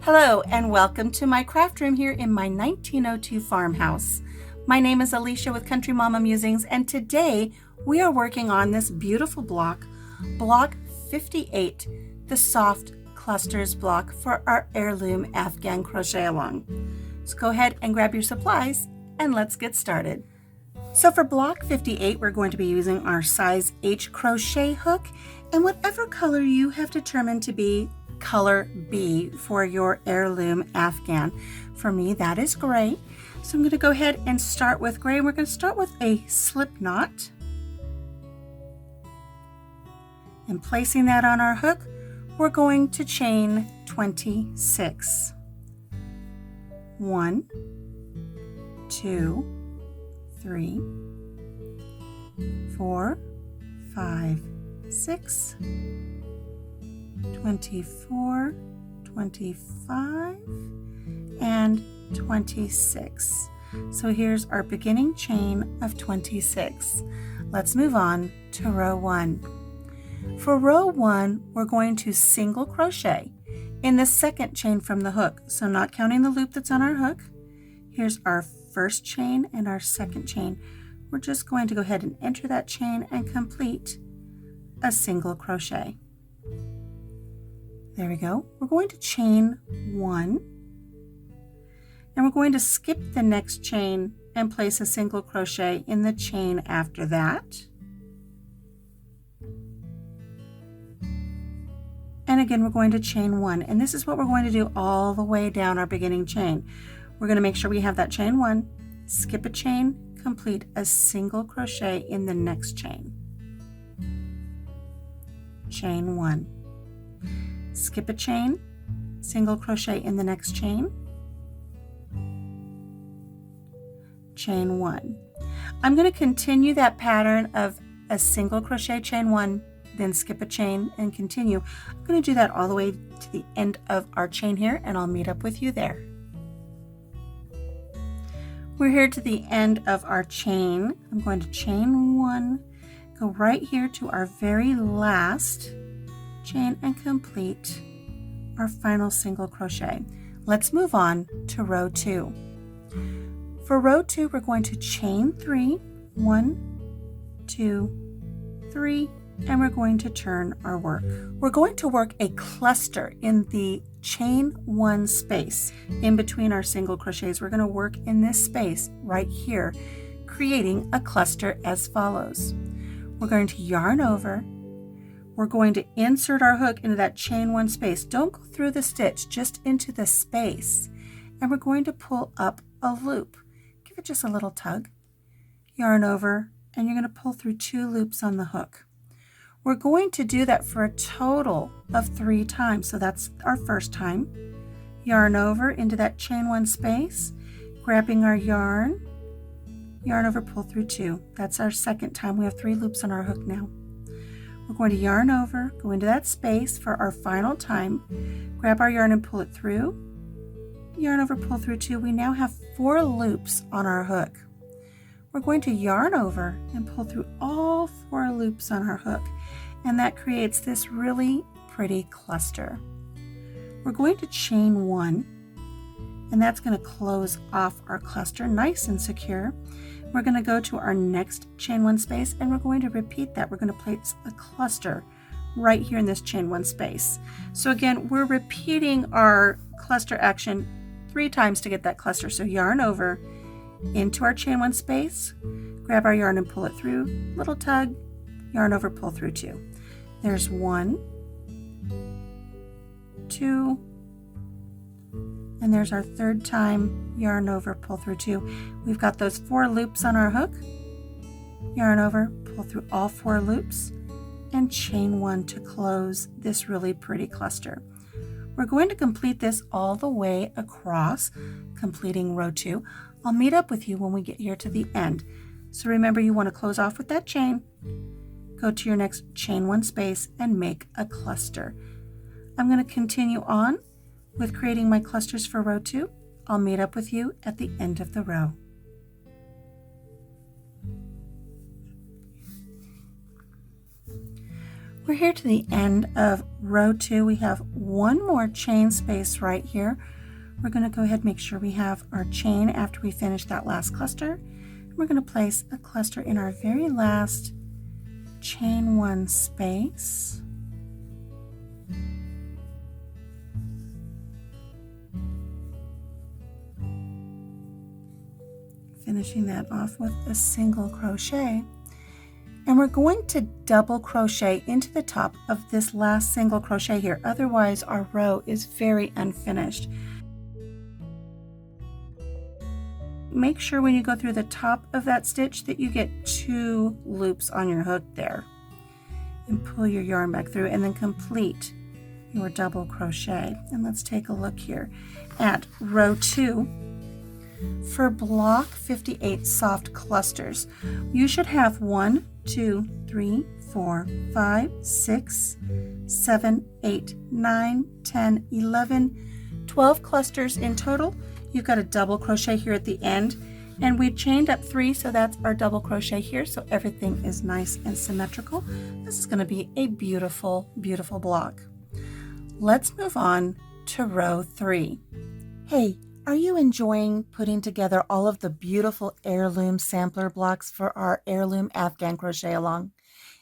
Hello and welcome to my craft room here in my 1902 farmhouse. My name is Alicia with Country Mama Musings, and today we are working on this beautiful block 58, the soft clusters block for our heirloom Afghan crochet along. So go ahead and grab your supplies and let's get started. So for block 58, we're going to be using our size H crochet hook and whatever color you have determined to be color B for your heirloom Afghan. For me, that is gray. So I'm going to go ahead and start with gray. We're going to start with a slip knot. And placing that on our hook, we're going to chain 26. 1, 2, 3, 4, 5, 6, 24, 25, and 26. So here's our beginning chain of 26. Let's move on to row 1. For row 1, we're going to single crochet in the second chain from the hook. So not counting the loop that's on our hook. Here's our first chain and our second chain. We're just going to go ahead and enter that chain and complete a single crochet. There we go. We're going to chain 1, and we're going to skip the next chain and place a single crochet in the chain after that. And again, we're going to chain 1, and this is what we're going to do all the way down our beginning chain. We're going to make sure we have that chain 1, skip a chain, complete a single crochet in the next chain. Chain 1. Skip a chain, single crochet in the next chain, chain 1. I'm going to continue that pattern of a single crochet, chain 1, then skip a chain and continue. I'm going to do that all the way to the end of our chain here, and I'll meet up with you there. We're here to the end of our chain. I'm going to chain 1, go right here to our very last chain and complete our final single crochet. Let's move on to row 2. For row 2, we're going to chain 3, 1, 2, 3, and we're going to turn our work. We're going to work a cluster in the chain 1 space in between our single crochets. We're going to work in this space right here, creating a cluster as follows. We're going to yarn over. We're going to insert our hook into that chain 1 space. Don't go through the stitch, just into the space. And we're going to pull up a loop. Give it just a little tug. Yarn over, and you're going to pull through 2 loops on the hook. We're going to do that for a total of 3 times. So that's our first time. Yarn over into that chain 1 space, grabbing our yarn over, pull through 2. That's our second time. We have 3 loops on our hook now. We're going to yarn over, go into that space for our final time, grab our yarn and pull it through, yarn over, pull through 2. We now have 4 loops on our hook. We're going to yarn over and pull through all 4 loops on our hook, and that creates this really pretty cluster. We're going to chain 1, and that's going to close off our cluster nice and secure. We're going to go to our next chain 1 space, and we're going to repeat that. We're going to place a cluster right here in this chain 1 space. So again, we're repeating our cluster action 3 times to get that cluster. So yarn over into our chain 1 space, grab our yarn and pull it through, little tug, yarn over, pull through 2. There's 1, 2, and there's our third time, yarn over, pull through 2. We've got those 4 loops on our hook, yarn over, pull through all 4 loops, and chain 1 to close this really pretty cluster. We're going to complete this all the way across, completing row 2. I'll meet up with you when we get here to the end. So remember, you want to close off with that chain, go to your next chain 1 space, and make a cluster. I'm going to continue on with creating my clusters for row 2. I'll meet up with you at the end of the row. We're here to the end of row 2. We have one more chain space right here. We're going to go ahead and make sure we have our chain after we finish that last cluster. We're going to place a cluster in our very last chain 1 space. Finishing that off with a single crochet. And we're going to double crochet into the top of this last single crochet here. Otherwise, our row is very unfinished. Make sure when you go through the top of that stitch that you get 2 loops on your hook there. And pull your yarn back through and then complete your double crochet. And let's take a look here at row 2. For block 58 soft clusters, you should have 1, 2, 3, 4, 5, 6, 7, 8, 9, 10, 11, 12 clusters in total. You've got a double crochet here at the end, and we chained up 3, so that's our double crochet here, so everything is nice and symmetrical. This is going to be a beautiful, beautiful block. Let's move on to row 3. Hey, are you enjoying putting together all of the beautiful heirloom sampler blocks for our heirloom Afghan crochet along?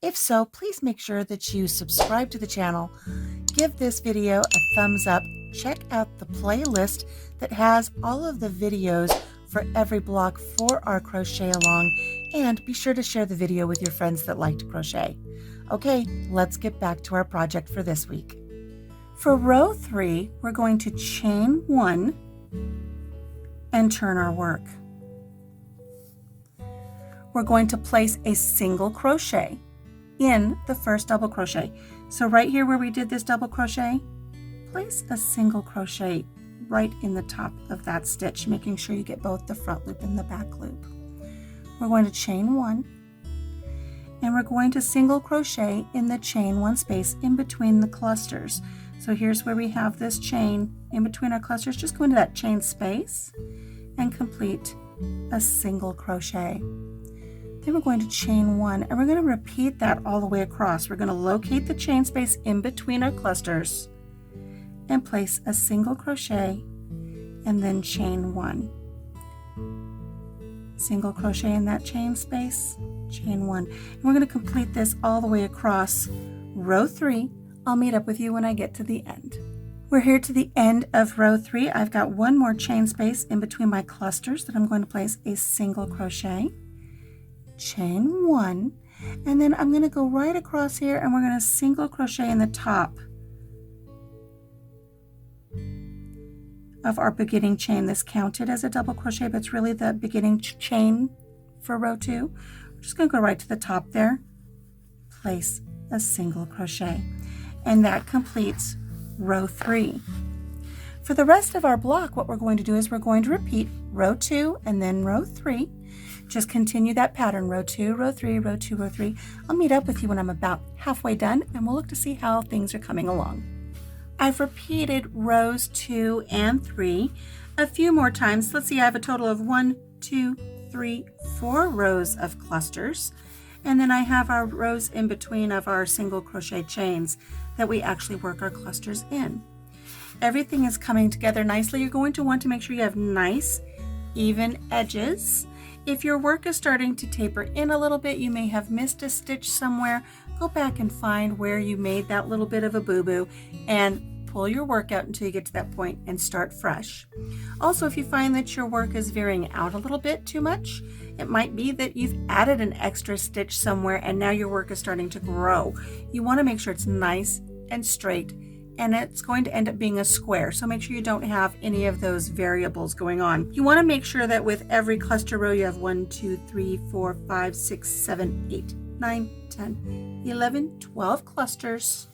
If so, please make sure that you subscribe to the channel, give this video a thumbs up, check out the playlist that has all of the videos for every block for our crochet along, and be sure to share the video with your friends that like to crochet. Okay, let's get back to our project for this week. For row 3, we're going to chain 1 and turn our work. We're going to place a single crochet in the first double crochet. So right here where we did this double crochet, place a single crochet right in the top of that stitch, making sure you get both the front loop and the back loop. We're going to chain 1, and we're going to single crochet in the chain 1 space in between the clusters. So here's where we have this chain in between our clusters. Just go into that chain space and complete a single crochet. Then we're going to chain 1, and we're going to repeat that all the way across. We're going to locate the chain space in between our clusters and place a single crochet and then chain 1. Single crochet in that chain space, chain 1. And we're going to complete this all the way across row 3. I'll meet up with you when I get to the end. We're here to the end of row 3. I've got one more chain space in between my clusters that I'm going to place a single crochet, chain 1, and then I'm going to go right across here and we're going to single crochet in the top of our beginning chain. This counted as a double crochet, but it's really the beginning chain for row 2. We're just going to go right to the top there, place a single crochet, and that completes row 3. For the rest of our block, what we're going to do is we're going to repeat row 2 and then row 3. Just continue that pattern, row 2, row 3, row 2, row 3. I'll meet up with you when I'm about halfway done, and we'll look to see how things are coming along. I've repeated rows 2 and 3 a few more times. Let's see, I have a total of 1, 2, 3, 4 rows of clusters, and then I have our rows in between of our single crochet chains that we actually work our clusters in. Everything is coming together nicely. You're going to want to make sure you have nice, even edges. If your work is starting to taper in a little bit, you may have missed a stitch somewhere. Go back and find where you made that little bit of a boo-boo and pull your work out until you get to that point and start fresh. Also, if you find that your work is veering out a little bit too much, it might be that you've added an extra stitch somewhere and now your work is starting to grow. You want to make sure it's nice and straight, and it's going to end up being a square. So make sure you don't have any of those variables going on. You want to make sure that with every cluster row you have 1, 2, 3, 4, 5, 6, 7, 8, 9, 10, 11, 12 clusters,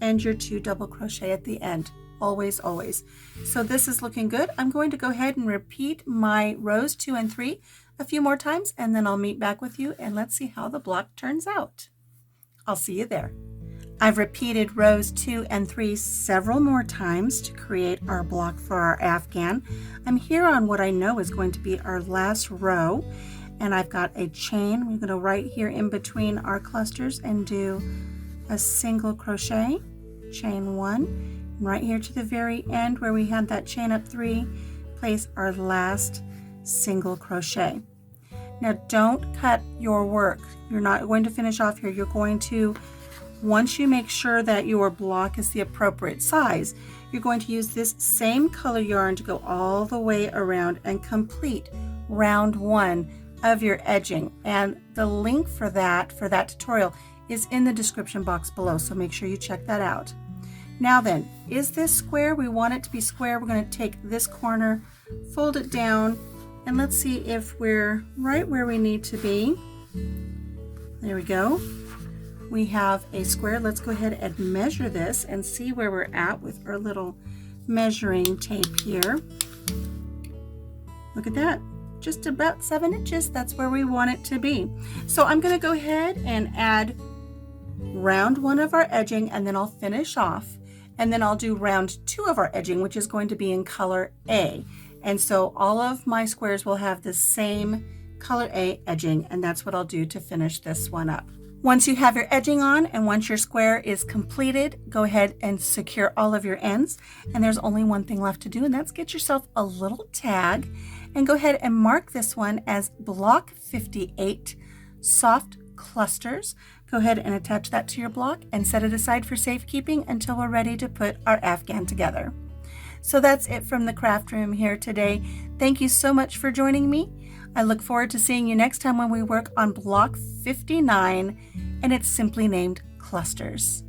and your 2 double crochet at the end. Always, always. So this is looking good. I'm going to go ahead and repeat my rows 2 and 3 a few more times, and then I'll meet back with you and let's see how the block turns out. I'll see you there. I've repeated rows 2 and 3 several more times to create our block for our Afghan. I'm here on what I know is going to be our last row, and I've got a chain. We're going to right here in between our clusters and do a single crochet, chain 1, right here to the very end where we had that chain up 3, place our last single crochet. Now don't cut your work. You're not going to finish off here. You're going to, once you make sure that your block is the appropriate size, you're going to use this same color yarn to go all the way around and complete round 1 of your edging. And the link for that tutorial is in the description box below, so make sure you check that out. Now then, is this square? We want it to be square. We're going to take this corner, fold it down, and let's see if we're right where we need to be. There we go. We have a square. Let's go ahead and measure this and see where we're at with our little measuring tape here. Look at that. Just about 7 inches. That's where we want it to be. So I'm going to go ahead and add round 1 of our edging, and then I'll finish off. And then I'll do round 2 of our edging, which is going to be in color A. And so all of my squares will have the same color A edging, and that's what I'll do to finish this one up. Once you have your edging on and once your square is completed, go ahead and secure all of your ends. And there's only one thing left to do, and that's get yourself a little tag and go ahead and mark this one as block 58 soft clusters. Go ahead and attach that to your block and set it aside for safekeeping until we're ready to put our Afghan together. So that's it from the craft room here today. Thank you so much for joining me. I look forward to seeing you next time when we work on block 59, and it's simply named clusters.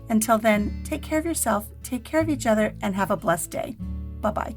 Until then, take care of yourself, take care of each other, and have a blessed day. Bye-bye.